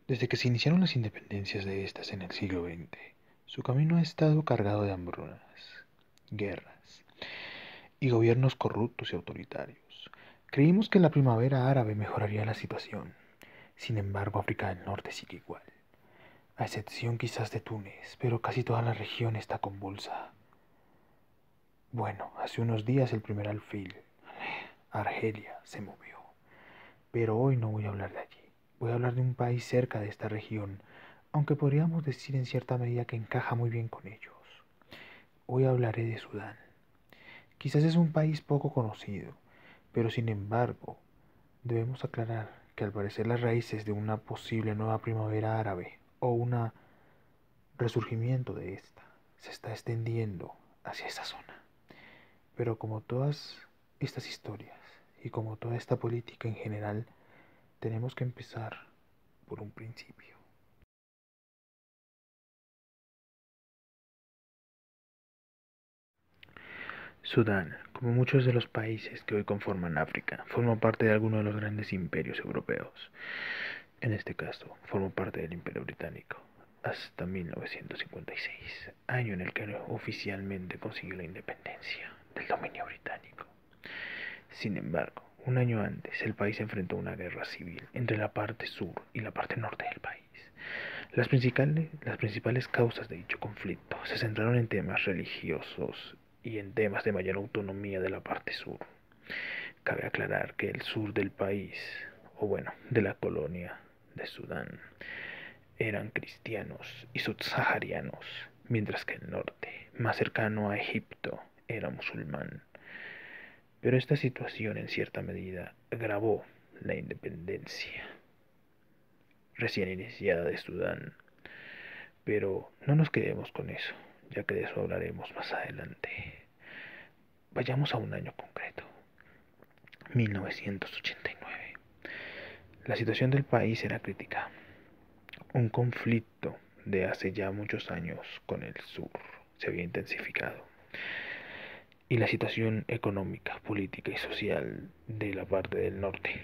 Desde que se iniciaron las independencias de estas en el siglo XX, su camino ha estado cargado de hambrunas, guerras y gobiernos corruptos y autoritarios. Creímos que la primavera árabe mejoraría la situación. Sin embargo, África del Norte sigue igual, a excepción quizás de Túnez, pero casi toda la región está convulsa. Bueno, hace unos días el primer alfil, Argelia, se movió, pero hoy no voy a hablar de allí. Voy a hablar de un país cerca de esta región, aunque podríamos decir en cierta medida que encaja muy bien con ellos. Hoy hablaré de Sudán. Quizás es un país poco conocido, pero sin embargo, debemos aclarar que al parecer las raíces de una posible nueva primavera árabe o un resurgimiento de esta se está extendiendo hacia esa zona. Pero como todas estas historias y como toda esta política en general, tenemos que empezar por un principio. Sudán, como muchos de los países que hoy conforman África, forma parte de alguno de los grandes imperios europeos. En este caso, formó parte del Imperio Británico hasta 1956, año en el que oficialmente consiguió la independencia del dominio británico. Sin embargo, un año antes, el país enfrentó una guerra civil entre la parte sur y la parte norte del país. Las principales causas de dicho conflicto se centraron en temas religiosos y en temas de mayor autonomía de la parte sur. Cabe aclarar que el sur del país, o bueno, de la colonia de Sudán, eran cristianos y subsaharianos, mientras que el norte, más cercano a Egipto, era musulmán. Pero esta situación en cierta medida agravó la independencia recién iniciada de Sudán. Pero no nos quedemos con eso, ya que de eso hablaremos más adelante. Vayamos a un año concreto, 1989. La situación del país era crítica. Un conflicto de hace ya muchos años con el sur se había intensificado. Y la situación económica, política y social de la parte del norte,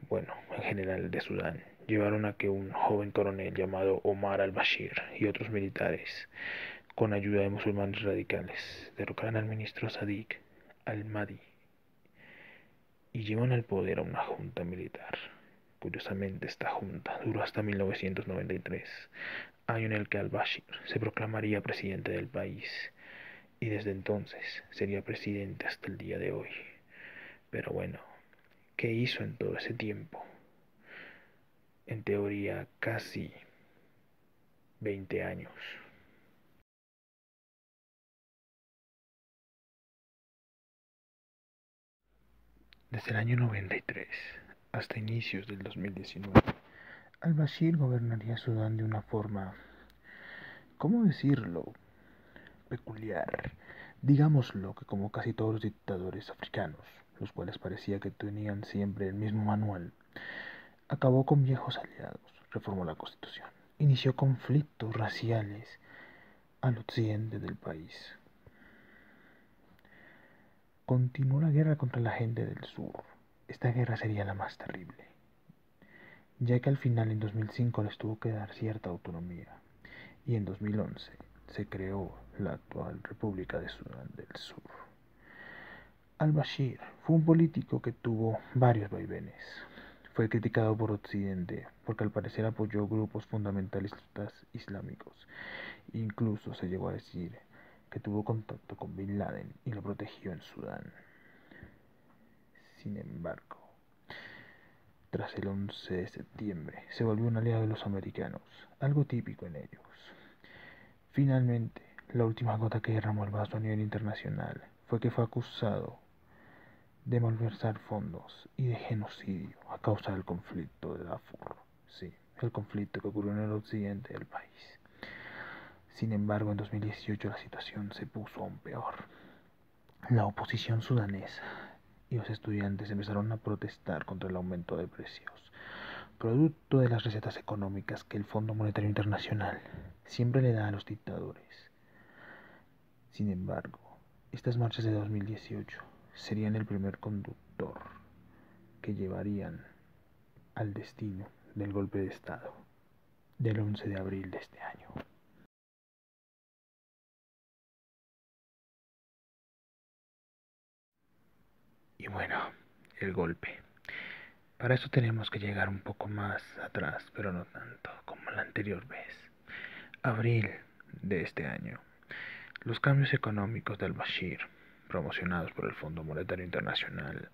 bueno, en general de Sudán, llevaron a que un joven coronel llamado Omar al-Bashir y otros militares, con ayuda de musulmanes radicales, derrocaran al ministro Sadiq al-Mahdi y llevan al poder a una junta militar. Curiosamente, esta junta duró hasta 1993, año en el que al-Bashir se proclamaría presidente del país y desde entonces sería presidente hasta el día de hoy. Pero bueno, ¿qué hizo en todo ese tiempo? En teoría, casi 20 años. Desde el año 93 hasta inicios del 2019, al-Bashir gobernaría Sudán de una forma, ¿cómo decirlo?, peculiar. Digámoslo que como casi todos los dictadores africanos, los cuales parecía que tenían siempre el mismo manual, acabó con viejos aliados, reformó la constitución, inició conflictos raciales al occidente del país, continuó la guerra contra la gente del sur. Esta guerra sería la más terrible, ya que al final en 2005 les tuvo que dar cierta autonomía y en 2011 se creó la actual República de Sudán del Sur. Al-Bashir fue un político que tuvo varios vaivenes. Fue criticado por Occidente porque al parecer apoyó grupos fundamentalistas islámicos. Incluso se llegó a decir que tuvo contacto con Bin Laden y lo protegió en Sudán. Sin embargo, tras el 11 de septiembre, se volvió un aliado de los americanos, algo típico en ellos. Finalmente, la última gota que derramó el vaso a nivel internacional fue que fue acusado de malversar fondos y de genocidio a causa del conflicto de Darfur. Sí, el conflicto que ocurrió en el occidente del país. Sin embargo, en 2018 la situación se puso aún peor. La oposición sudanesa y los estudiantes empezaron a protestar contra el aumento de precios, producto de las recetas económicas que el Fondo Monetario Internacional siempre le da a los dictadores. Sin embargo, estas marchas de 2018 serían el primer conductor que llevarían al destino del golpe de Estado. del 11 de abril de este año. Y bueno, el golpe. Para eso tenemos que llegar un poco más atrás, pero no tanto como la anterior vez. Abril de este año. Los cambios económicos del Bashir, promocionados por el Fondo Monetario Internacional,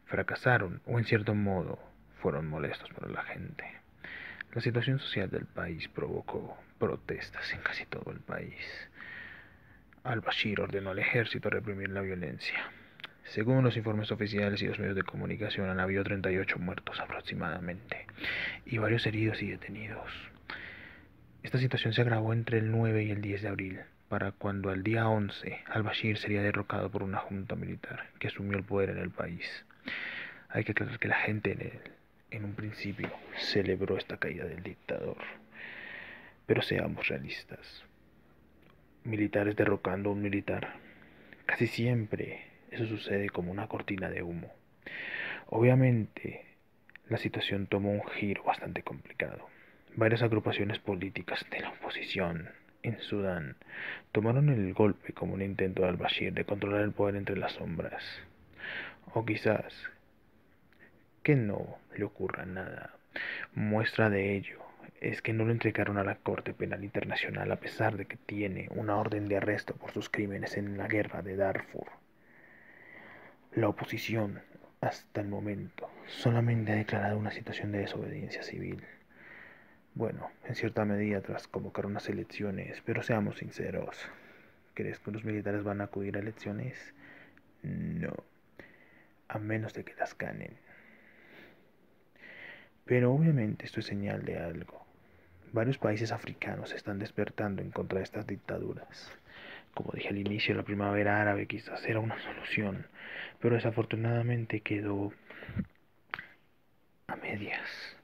fracasaron o en cierto modo fueron molestos para la gente. La situación social del país provocó protestas en casi todo el país. Al-Bashir ordenó al ejército reprimir la violencia. Según los informes oficiales y los medios de comunicación, han habido 38 muertos aproximadamente y varios heridos y detenidos. Esta situación se agravó entre el 9 y el 10 de abril, para cuando al día 11 al-Bashir sería derrocado por una junta militar que asumió el poder en el país. Hay que aclarar que la gente en un principio celebró esta caída del dictador. Pero seamos realistas. Militares derrocando a un militar. Casi siempre eso sucede como una cortina de humo. Obviamente, la situación tomó un giro bastante complicado. Varias agrupaciones políticas de la oposición en Sudán tomaron el golpe como un intento de al-Bashir de controlar el poder entre las sombras. O quizás que no le ocurra nada. Muestra de ello es que no lo entregaron a la Corte Penal Internacional a pesar de que tiene una orden de arresto por sus crímenes en la guerra de Darfur. La oposición, hasta el momento, solamente ha declarado una situación de desobediencia civil. Bueno, en cierta medida tras convocar unas elecciones, pero seamos sinceros. ¿Crees que los militares van a acudir a elecciones? No, a menos de que las ganen. Pero obviamente esto es señal de algo. Varios países africanos se están despertando en contra de estas dictaduras. Como dije al inicio, la primavera árabe quizás era una solución, pero desafortunadamente quedó a medias.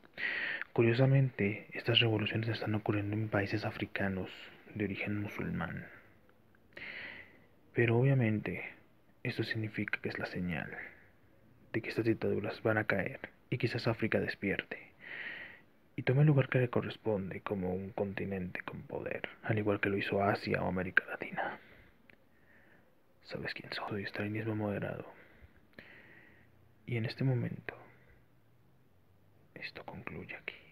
Curiosamente, estas revoluciones están ocurriendo en países africanos de origen musulmán. Pero obviamente, esto significa que es la señal de que estas dictaduras van a caer y quizás África despierte y tome el lugar que le corresponde como un continente con poder, al igual que lo hizo Asia o América Latina. ¿Sabes quién soy? Soy estalinismo moderado. Y en este momento, esto concluye aquí.